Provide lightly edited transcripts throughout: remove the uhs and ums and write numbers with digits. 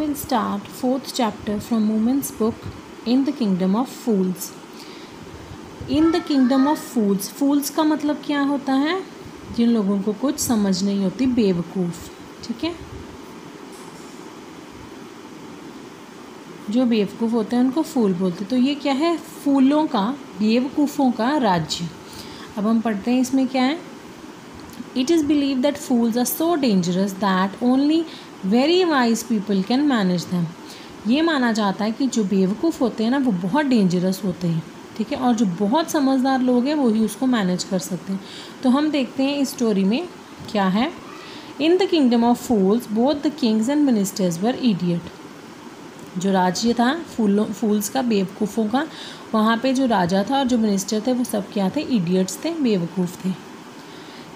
we'll start 4th chapter from Women's book, In the Kingdom of Fools. In the Kingdom of Fools. Fools का मतलब क्या होता है? जिन लोगों को कुछ समझ नहीं होती, बेवकूफ़. ठीक है, जो बेवकूफ़ होते हैं उनको फूल बोलते. तो ये क्या है? फूलों का, बेवकूफ़ों का राज्य. अब हम पढ़ते हैं इसमें क्या है. It is believed that fools are so dangerous that only very wise people can manage them. ये माना जाता है कि जो बेवकूफ़ होते हैं ना वो बहुत डेंजरस होते हैं. ठीक है, और जो बहुत समझदार लोग हैं वही उसको मैनेज कर सकते हैं. तो हम देखते हैं इस स्टोरी में क्या है. In the kingdom of fools both the Kings and ministers were idiot. जो राज्य था फूल्स का, बेवकूफ़ों का, वहाँ पे जो राजा था और जो मिनिस्टर थे वो सब क्या थे? इडियट्स थे, बेवकूफ़ थे.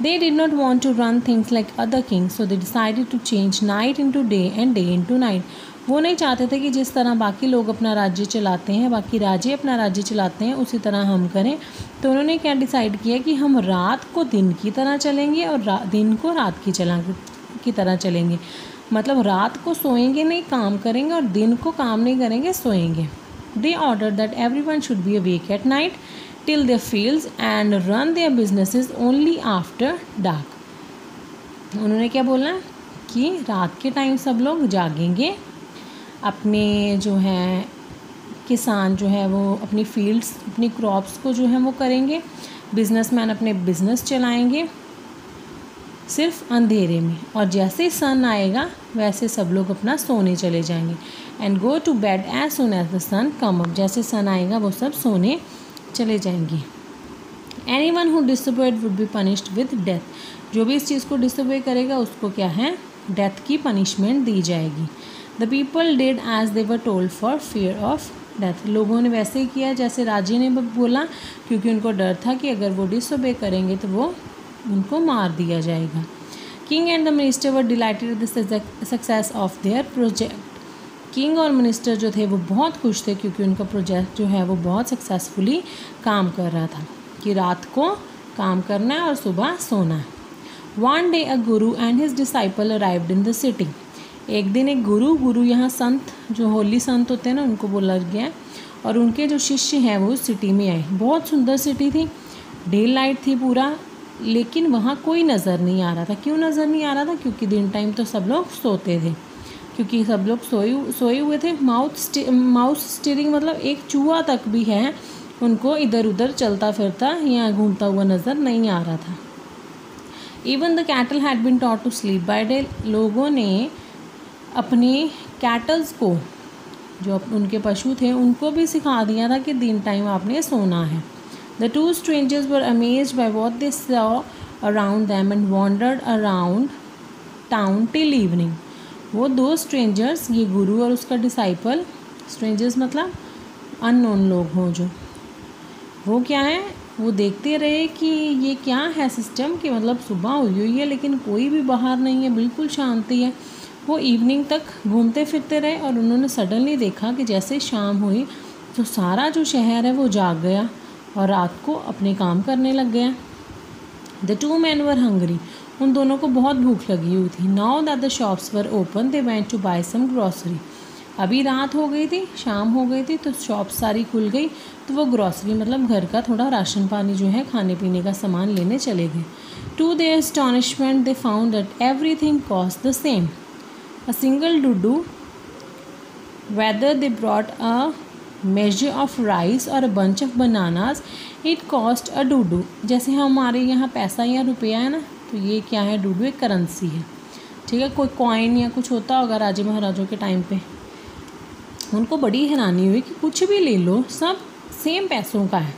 They did not want to run things like other kings, so they decided to change night into day and day into night. वो नहीं चाहते थे कि जिस तरह बाकी लोग अपना राज्य चलाते हैं, बाकी राजे अपना राज्य चलाते हैं, उसी तरह हम करें. तो उन्होंने क्या डिसाइड किया कि हम रात को दिन की तरह चलेंगे और दिन को रात की तरह चलेंगे. मतलब रात को सोएंगे नहीं, काम करेंगे, और दिन को काम नहीं करेंगे, सोएंगे. They ordered that everyone should be awake at night till their fields and run their businesses only after dark. उन्होंने क्या बोला कि रात के टाइम सब लोग जागेंगे, अपने जो है किसान जो है वो अपनी फील्ड्स, अपनी क्रॉप्स को जो है वो करेंगे, बिजनेसमैन अपने बिजनेस चलाएंगे सिर्फ अंधेरे में, और जैसे सन आएगा वैसे सब लोग अपना सोने चले जाएंगे. And go to bed as soon as the sun come up. जैसे सन आएगा वो सब सोने चले जाएंगे. Anyone who disobeyed would be punished with death. जो भी इस चीज़ को डिसोबे करेगा उसको क्या है? डेथ की पनिशमेंट दी जाएगी. The people did as they were told for fear of death. लोगों ने वैसे ही किया जैसे राजे ने बोला, क्योंकि उनको डर था कि अगर वो डिसोबे करेंगे तो वो उनको मार दिया जाएगा. King and the minister were dilated with the success of their project. King और मिनिस्टर जो थे वो बहुत खुश थे क्योंकि उनका प्रोजेक्ट जो है वो बहुत सक्सेसफुली काम कर रहा था कि रात को काम करना है और सुबह सोना है. One day a Guru and his disciple arrived in the city. एक दिन एक गुरु यहाँ संत, जो होली संत होते हैं ना, उनको बोला गया, और उनके जो शिष्य हैं वो सिटी में आए. बहुत सुंदर सिटी थी, डे लाइट थी पूरा, लेकिन वहाँ कोई नज़र नहीं आ रहा था. क्यों नज़र नहीं आ रहा था? क्योंकि दिन टाइम तो सब लोग सोते थे, क्योंकि सब लोग सोए हुए थे. माउस स्टीयरिंग मतलब एक चूहा तक भी है, उनको इधर उधर चलता फिरता या घूमता हुआ नज़र नहीं आ रहा था. Even the cattle had been taught to sleep by day. लोगों ने अपने कैटल्स को, जो उनके पशु थे, उनको भी सिखा दिया था कि दिन टाइम आपने सोना है. The two strangers were amazed by what they saw around them and wandered around town till evening. वो दो स्ट्रेंजर्स, ये गुरु और उसका डिसाइपल, स्ट्रेंजर्स मतलब अननोन लोग हों जो, वो क्या है, वो देखते रहे कि ये क्या है सिस्टम, कि मतलब सुबह हुई है लेकिन कोई भी बाहर नहीं है, बिल्कुल शांति है. वो इवनिंग तक घूमते फिरते रहे और उन्होंने सडनली देखा कि जैसे शाम हुई तो सारा जो शहर है वो जाग गया और रात को अपने काम करने लग गया. The two man were hungry. उन दोनों को बहुत भूख लगी हुई थी. Now that the shops were open they went to buy some grocery. अभी रात हो गई थी, शाम हो गई थी, तो शॉप सारी खुल गई, तो वो ग्रॉसरी मतलब घर का थोड़ा राशन पानी जो है, खाने पीने का सामान लेने चले गए. To their astonishment they found that everything cost the same. A single डुडू, whether they brought a measure of rice or a bunch of bananas, it cost a Dudu. जैसे हमारे यहाँ पैसा या रुपया है ना, तो ये क्या है? डुडू एक करेंसी है. ठीक है, कोई कॉइन या कुछ होता होगा राजे महाराजों के टाइम पे, उनको बड़ी हैरानी हुई कि कुछ भी ले लो सब सेम पैसों का है,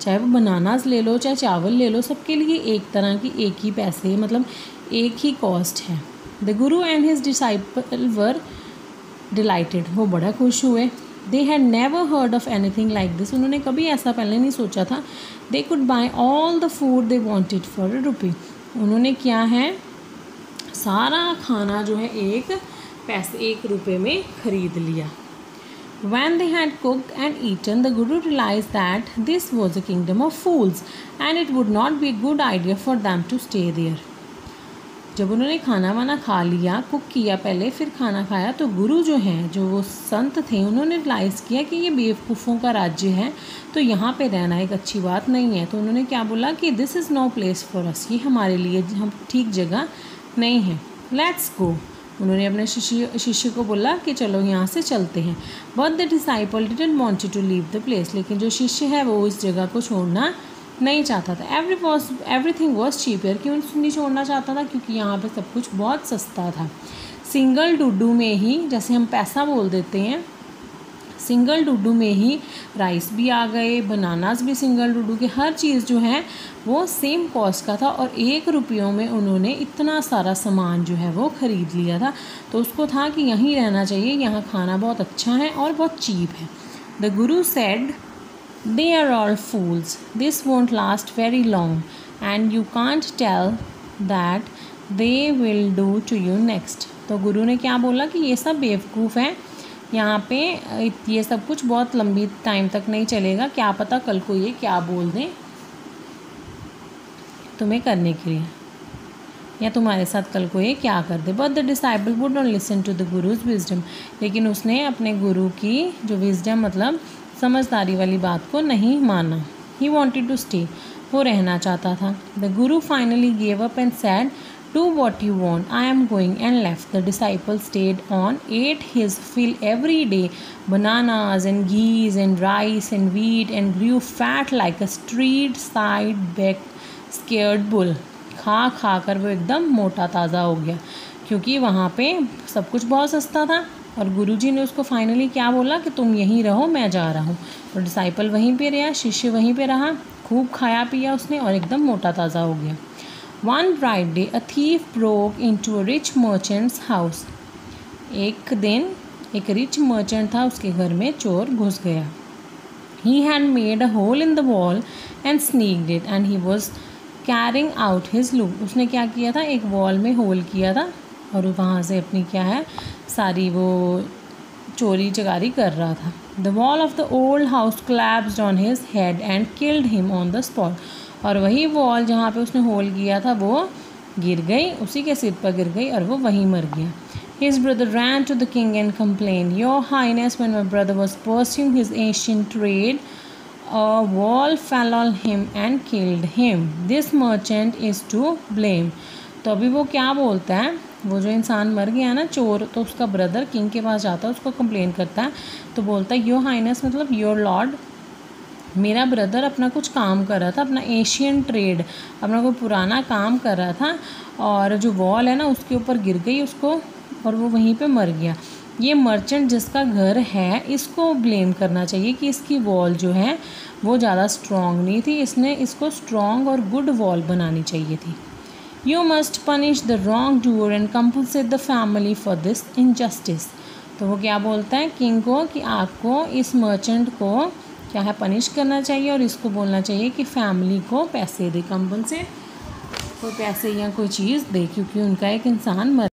चाहे वो बनानास ले लो चाहे चावल ले लो, सबके लिए एक तरह की एक ही पैसे, मतलब एक ही कॉस्ट है. The guru and his disciple were delighted. वो बड़ा खुश हुए. They had never heard of anything like this. उन्होंने कभी ऐसा पहले नहीं सोचा था. They could buy all the food they wanted for a rupee. उन्होंने क्या है, सारा खाना जो है एक रुपये में खरीद लिया. When they had cooked and eaten, the Guru realized that this was a kingdom of fools and it would not be a good idea for them to stay there. जब उन्होंने खाना वाना खा लिया, कुक किया पहले, फिर खाना खाया, तो गुरु जो हैं, जो वो संत थे, उन्होंने रियलाइज़ किया कि ये बेवकूफ़ों का राज्य है, तो यहाँ पे रहना एक अच्छी बात नहीं है। तो उन्होंने क्या बोला कि this is no place for us, ये हमारे लिए हम ठीक जगह नहीं है, लेट्स गो। उन्होंने अपने शिष्य को बोला कि चलो यहाँ से चलते हैं। But the disciple didn't wanted to leave the place, लेकिन जो शिष्य है वो इस जगह को छोड़ना नहीं चाहता था। एवरीथिंग वॉज चीपर, क्यों नहीं छोड़ना चाहता था? क्योंकि यहाँ पे सब कुछ बहुत सस्ता था। सिंगल डुडू में ही, जैसे हम पैसा बोल देते हैं, सिंगल डुडू में ही राइस भी आ गए, बनानास भी सिंगल डुडू के, हर चीज़ जो है वो सेम कॉस्ट का था, और 1 रुपयों में उन्होंने इतना सारा सामान जो है वो ख़रीद लिया था। तो उसको था कि यहीं रहना चाहिए, यहाँ खाना बहुत अच्छा है और बहुत चीप है। The Guru said, they are all fools, this won't last very long and you can't tell that they will do to you next। तो गुरु ने क्या बोला कि ये सब बेवकूफ़ हैं, यहाँ पे ये सब कुछ बहुत लंबी टाइम तक नहीं चलेगा, क्या पता कल को ये क्या बोल दें तुम्हें करने के लिए, या तुम्हारे साथ कल को ये क्या कर दे। But the disciple would not listen to the guru's wisdom, लेकिन उसने अपने गुरु की जो विजडम मतलब समझदारी वाली बात को नहीं माना। ही वॉन्टेड टू स्टे, वो रहना चाहता था। The guru finally gave up and said, do what you want, I am going, and left. The disciple stayed on, ate his fill every day, bananas and ghees and rice and wheat, and grew fat like a street side back scared bull. खा खा कर वो एकदम मोटा ताज़ा हो गया, क्योंकि वहाँ पे सब कुछ बहुत सस्ता था। और गुरुजी ने उसको फाइनली क्या बोला कि तुम यहीं रहो, मैं जा रहा हूँ। तो डिसाइपल वहीं पे रहा, शिष्य वहीं पे रहा, खूब खाया पिया उसने और एकदम मोटा ताज़ा हो गया। One bright day a thief broke into a rich merchants house. एक दिन एक रिच मर्चेंट था, उसके घर में चोर घुस गया। He had made a hole in the wall and sneaked it and he was carrying out his loot. उसने क्या किया था, एक वॉल में होल किया था और वहाँ से अपनी क्या है सारी वो चोरी चकारी कर रहा था। The wall of the old house collapsed on his head and killed him on the spot. और वही वॉल जहाँ पे उसने होल किया था वो गिर गई, उसी के सिर पर गिर गई और वो वहीं मर गया। His brother ran to the king and complained, Your Highness, when my brother was pursuing his ancient trade, a wall fell on him and killed him. This merchant is to blame। तो अभी वो क्या बोलता है, वो जो इंसान मर गया ना चोर, तो उसका ब्रदर किंग के पास जाता है, उसको कंप्लेन करता है, तो बोलता है योर हाइनेस मतलब योर लॉर्ड, मेरा ब्रदर अपना कुछ काम कर रहा था, अपना एशियन ट्रेड, अपना कोई पुराना काम कर रहा था, और जो वॉल है ना उसके ऊपर गिर गई उसको और वो वहीं पे मर गया। ये मर्चेंट जिसका घर है इसको ब्लेम करना चाहिए कि इसकी वॉल जो है वो ज़्यादा स्ट्रॉन्ग नहीं थी, इसने इसको स्ट्रॉन्ग और गुड वॉल बनानी चाहिए थी। You must punish the wrongdoer and compensate the family for this injustice। तो वो क्या बोलता है किंग को कि आपको इस मर्चेंट को क्या है पनिश करना चाहिए और इसको बोलना चाहिए कि फैमिली को पैसे दे, कंपनसेट कोई पैसे या कोई चीज़ दे, क्योंकि उनका एक इंसान मर